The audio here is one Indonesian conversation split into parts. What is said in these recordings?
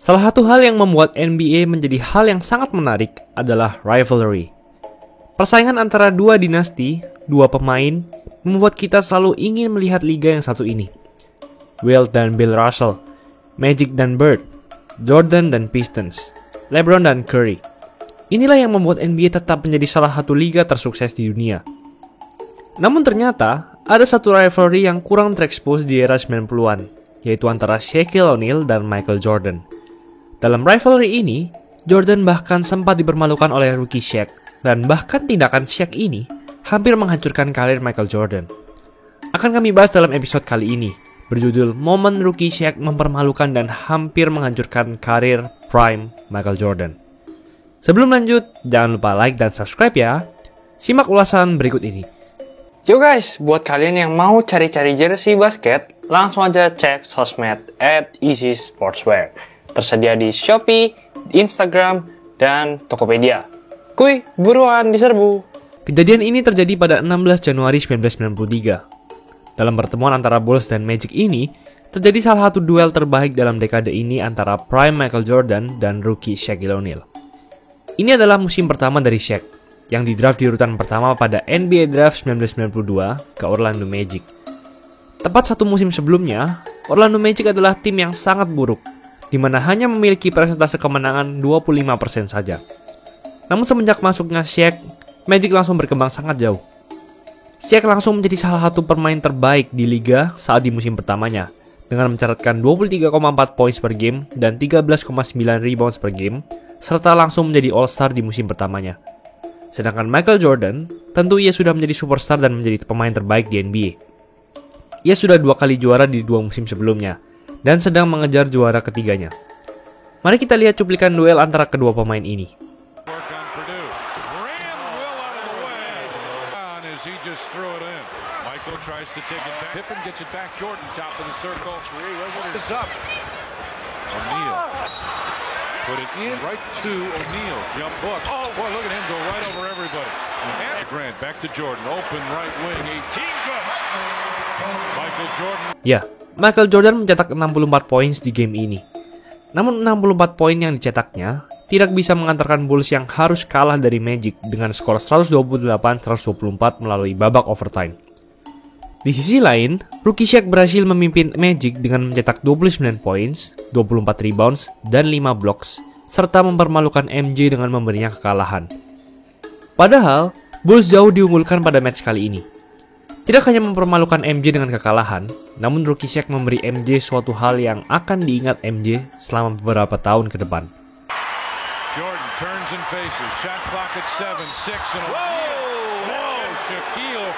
Salah satu hal yang membuat NBA menjadi hal yang sangat menarik adalah rivalry. Persaingan antara dua dinasti, dua pemain, membuat kita selalu ingin melihat liga yang satu ini. Wilt dan Bill Russell, Magic dan Bird, Jordan dan Pistons, LeBron dan Curry. Inilah yang membuat NBA tetap menjadi salah satu liga tersukses di dunia. Namun ternyata, ada satu rivalry yang kurang terekspos di era 90-an, yaitu antara Shaquille O'Neal dan Michael Jordan. Dalam rivalry ini, Jordan bahkan sempat dipermalukan oleh rookie Shaq, dan bahkan tindakan Shaq ini hampir menghancurkan karir Michael Jordan. Akan kami bahas dalam episode kali ini, berjudul Momen Rookie Shaq Mempermalukan dan Hampir Menghancurkan Karir Prime Michael Jordan. Sebelum lanjut, jangan lupa like dan subscribe ya. Simak ulasan berikut ini. Yo guys, buat kalian yang mau cari-cari jersey basket, langsung aja cek sosmed @easysportswear. Tersedia di Shopee, Instagram, dan Tokopedia. Kuy, buruan diserbu. Kejadian ini terjadi pada 16 Januari 1993. Dalam pertemuan antara Bulls dan Magic ini, terjadi salah satu duel terbaik dalam dekade ini antara prime Michael Jordan dan rookie Shaquille O'Neal. Ini adalah musim pertama dari Shaq, yang didraft di urutan pertama pada NBA Draft 1992 ke Orlando Magic. Tepat satu musim sebelumnya, Orlando Magic adalah tim yang sangat buruk, di mana hanya memiliki persentase kemenangan 25% saja. Namun semenjak masuknya Shaq, Magic langsung berkembang sangat jauh. Shaq langsung menjadi salah satu pemain terbaik di liga saat di musim pertamanya, dengan mencatatkan 23,4 points per game dan 13,9 rebounds per game, serta langsung menjadi All-Star di musim pertamanya. Sedangkan Michael Jordan, tentu ia sudah menjadi superstar dan menjadi pemain terbaik di NBA. Ia sudah 2 kali juara di 2 musim sebelumnya, dan sedang mengejar juara ketiganya. Mari kita lihat cuplikan duel antara kedua pemain ini. Put it in right to O'Neal. Jump hook. Oh, boy, look at him go right over everybody. And Grant back to Jordan. Open right wing. 18 good. Michael Jordan. Ya, Michael Jordan mencetak 64 poin di game ini. Namun 64 poin yang dicetaknya tidak bisa mengantarkan Bulls yang harus kalah dari Magic dengan skor 128-124 melalui babak overtime. Di sisi lain, rookie Shaq berhasil memimpin Magic dengan mencetak 29 points, 24 rebounds, dan 5 blocks, serta mempermalukan MJ dengan memberinya kekalahan. Padahal, Bulls jauh diunggulkan pada match kali ini. Tidak hanya mempermalukan MJ dengan kekalahan, namun rookie Shaq memberi MJ suatu hal yang akan diingat MJ selama beberapa tahun ke depan. Jordan turns and faces. Shot clock at 7, 6 and whoa, Shaquille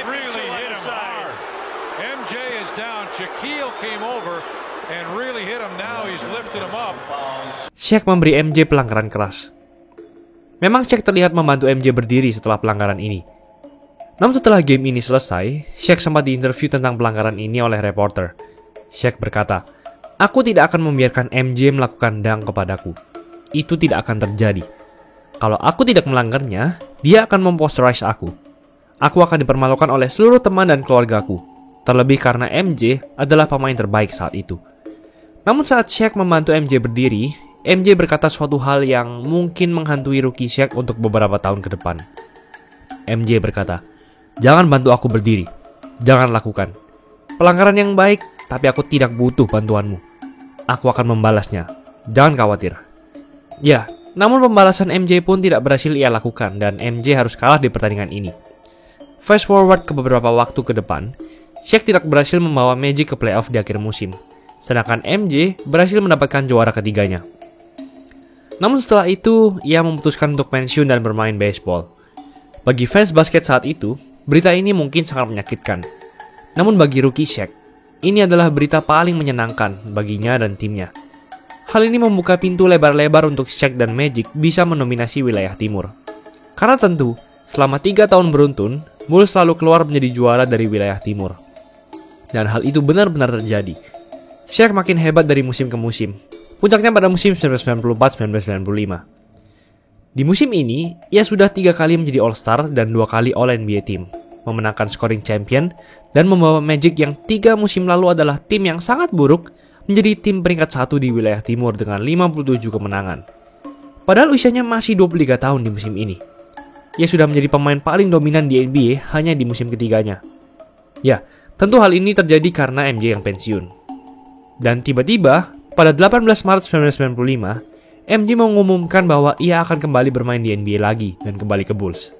really hit him hard. MJ is down. Shaquille came over and really hit him. Now he's lifted him up. Shaq memberi MJ pelanggaran keras. Memang Shaq terlihat membantu MJ berdiri setelah pelanggaran ini. Namun setelah game ini selesai, Shaq sempat diinterview tentang pelanggaran ini oleh reporter. Shaq berkata, "Aku tidak akan membiarkan MJ melakukan dunk kepadaku. Itu tidak akan terjadi. Kalau aku tidak melanggarnya, dia akan memposterize aku. Aku akan dipermalukan oleh seluruh teman dan keluargaku. Terlebih karena MJ adalah pemain terbaik saat itu." Namun saat Shaq membantu MJ berdiri, MJ berkata suatu hal yang mungkin menghantui rookie Shaq untuk beberapa tahun ke depan. MJ berkata, "Jangan bantu aku berdiri. Jangan lakukan. Pelanggaran yang baik, tapi aku tidak butuh bantuanmu. Aku akan membalasnya. Jangan khawatir." Ya, namun pembalasan MJ pun tidak berhasil ia lakukan dan MJ harus kalah di pertandingan ini. Fast forward ke beberapa waktu ke depan, Shaq tidak berhasil membawa Magic ke playoff di akhir musim, sedangkan MJ berhasil mendapatkan juara ketiganya. Namun setelah itu, ia memutuskan untuk pensiun dan bermain baseball. Bagi fans basket saat itu, berita ini mungkin sangat menyakitkan. Namun bagi rookie Shaq, ini adalah berita paling menyenangkan baginya dan timnya. Hal ini membuka pintu lebar-lebar untuk Shaq dan Magic bisa mendominasi wilayah timur. Karena tentu, selama 3 tahun beruntun, Bulls selalu keluar menjadi juara dari wilayah timur. Dan hal itu benar-benar terjadi. Shaq makin hebat dari musim ke musim. Puncaknya pada musim 1994-1995. Di musim ini, ia sudah 3 kali menjadi All-Star dan 2 kali All-NBA Team, memenangkan scoring champion, dan membawa Magic yang 3 musim lalu adalah tim yang sangat buruk, menjadi tim peringkat 1 di wilayah timur dengan 57 kemenangan. Padahal usianya masih 23 tahun di musim ini. Ia sudah menjadi pemain paling dominan di NBA hanya di musim ketiganya. Ya, tentu hal ini terjadi karena MJ yang pensiun. Dan tiba-tiba, pada 18 Maret 1995, MJ mengumumkan bahwa ia akan kembali bermain di NBA lagi dan kembali ke Bulls.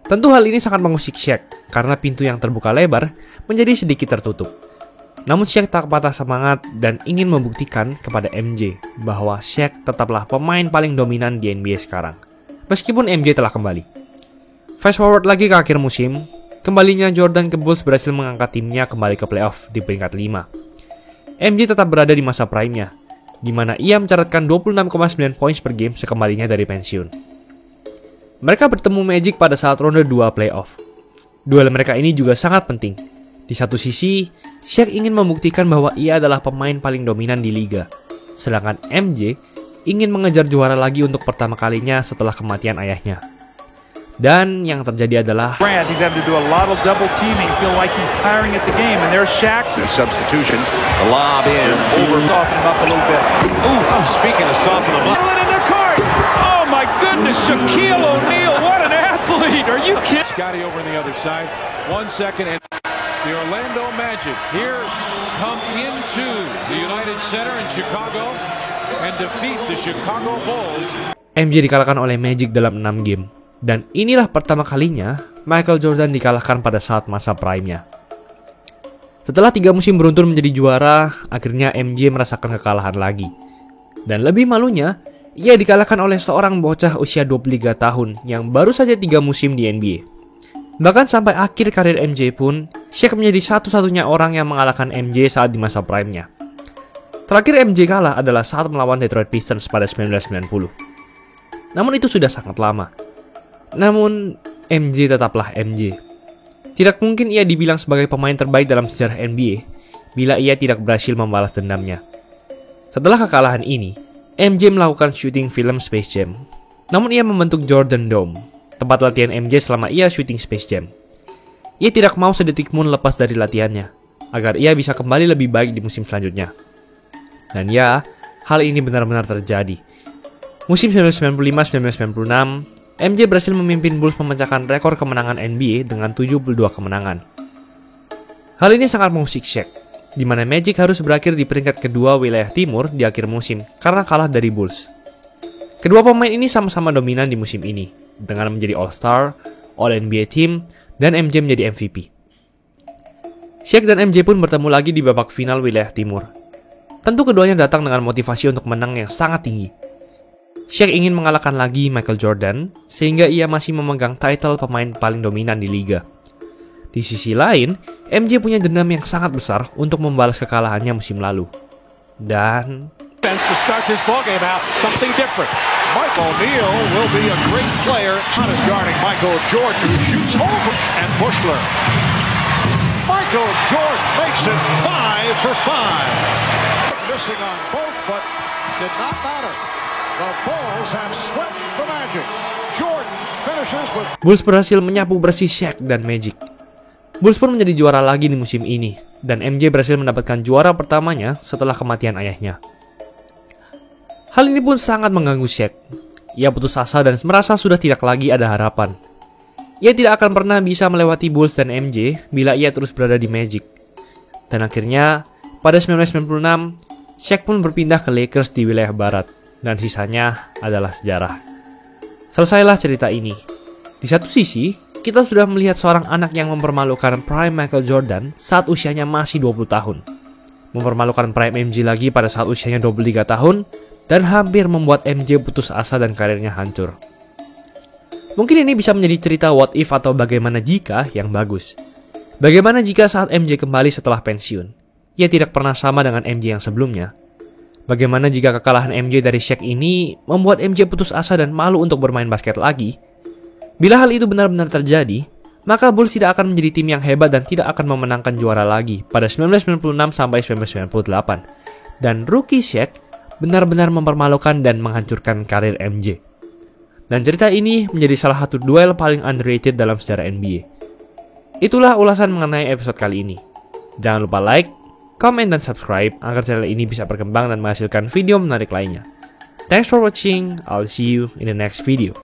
Tentu hal ini sangat mengusik Shaq karena pintu yang terbuka lebar menjadi sedikit tertutup. Namun Shaq tak patah semangat dan ingin membuktikan kepada MJ bahwa Shaq tetaplah pemain paling dominan di NBA sekarang, meskipun MJ telah kembali. Fast forward lagi ke akhir musim, kembalinya Jordan ke Bulls berhasil mengangkat timnya kembali ke playoff di peringkat 5. MJ tetap berada di masa prime-nya, di mana ia mencatatkan 26,9 poin per game sekembalinya dari pensiun. Mereka bertemu Magic pada saat ronde 2 playoff. Duel mereka ini juga sangat penting. Di satu sisi, Shaq ingin membuktikan bahwa ia adalah pemain paling dominan di liga, sedangkan MJ ingin mengejar juara lagi untuk pertama kalinya setelah kematian ayahnya. Dan yang terjadi adalah He's having to do a lot of double teaming, feel like he's tiring at the game, and there's Shaq. The substitutions, the lob in, over. Soften him up a little bit. Speaking of softening them up. In the court. Oh my goodness, Shaquille O'Neal, what an athlete! Are you kidding? Scotty over on the other side. 1 second, and the Orlando Magic here come into the United Center in Chicago and defeat the Chicago Bulls. MJ dikalahkan oleh Magic dalam 6 game. Dan inilah pertama kalinya Michael Jordan dikalahkan pada saat masa prime-nya. Setelah 3 musim beruntun menjadi juara, akhirnya MJ merasakan kekalahan lagi. Dan lebih malunya, ia dikalahkan oleh seorang bocah usia 23 tahun yang baru saja 3 musim di NBA. Bahkan sampai akhir karir MJ pun, Shaq menjadi satu-satunya orang yang mengalahkan MJ saat di masa prime-nya. Terakhir MJ kalah adalah saat melawan Detroit Pistons pada 1990. Namun itu sudah sangat lama. Namun, MJ tetaplah MJ. Tidak mungkin ia dibilang sebagai pemain terbaik dalam sejarah NBA bila ia tidak berhasil membalas dendamnya. Setelah kekalahan ini, MJ melakukan syuting film Space Jam. Namun ia membentuk Jordan Dome, tempat latihan MJ selama ia syuting Space Jam. Ia tidak mau sedetik pun lepas dari latihannya, agar ia bisa kembali lebih baik di musim selanjutnya. Dan ya, hal ini benar-benar terjadi. Musim 1995-1996, MJ berhasil memimpin Bulls memecahkan rekor kemenangan NBA dengan 72 kemenangan. Hal ini sangat mengusik Shaq, di mana Magic harus berakhir di peringkat kedua wilayah timur di akhir musim karena kalah dari Bulls. Kedua pemain ini sama-sama dominan di musim ini, dengan menjadi All-Star, All-NBA Team, dan MJ menjadi MVP. Shaq dan MJ pun bertemu lagi di babak final wilayah timur. Tentu keduanya datang dengan motivasi untuk menang yang sangat tinggi. Shaq ingin mengalahkan lagi Michael Jordan, sehingga ia masih memegang title pemain paling dominan di liga. Di sisi lain, MJ punya dendam yang sangat besar untuk membalas kekalahannya musim lalu. Dan To start this ballgame out, something different. Michael O'Neal will be a great player. Not as guarding Michael Jordan, who shoots over. And Bushler. Michael Jordan makes it 5 for 5. Missing on both, but did not matter. The Bulls have swept the Magic. Jordan finishes with. Bulls berhasil menyapu bersih Shaq dan Magic. Bulls pun menjadi juara lagi di musim ini, dan MJ berhasil mendapatkan juara pertamanya setelah kematian ayahnya. Hal ini pun sangat mengganggu Shaq. Ia putus asa dan merasa sudah tidak lagi ada harapan. Ia tidak akan pernah bisa melewati Bulls dan MJ bila ia terus berada di Magic. Dan akhirnya, pada 1996, Shaq pun berpindah ke Lakers di wilayah barat. Dan sisanya adalah sejarah. Selesailah cerita ini. Di satu sisi, kita sudah melihat seorang anak yang mempermalukan prime Michael Jordan saat usianya masih 20 tahun. Mempermalukan prime MJ lagi pada saat usianya 23 tahun, dan hampir membuat MJ putus asa dan karirnya hancur. Mungkin ini bisa menjadi cerita what if atau bagaimana jika yang bagus. Bagaimana jika saat MJ kembali setelah pensiun, ia tidak pernah sama dengan MJ yang sebelumnya. Bagaimana jika kekalahan MJ dari Shaq ini membuat MJ putus asa dan malu untuk bermain basket lagi? Bila hal itu benar-benar terjadi, maka Bulls tidak akan menjadi tim yang hebat dan tidak akan memenangkan juara lagi pada 1996 sampai 1998. Dan rookie Shaq benar-benar mempermalukan dan menghancurkan karir MJ. Dan cerita ini menjadi salah satu duel paling underrated dalam sejarah NBA. Itulah ulasan mengenai episode kali ini. Jangan lupa like, komen, dan subscribe agar channel ini bisa berkembang dan menghasilkan video menarik lainnya. Thanks for watching, I'll see you in the next video.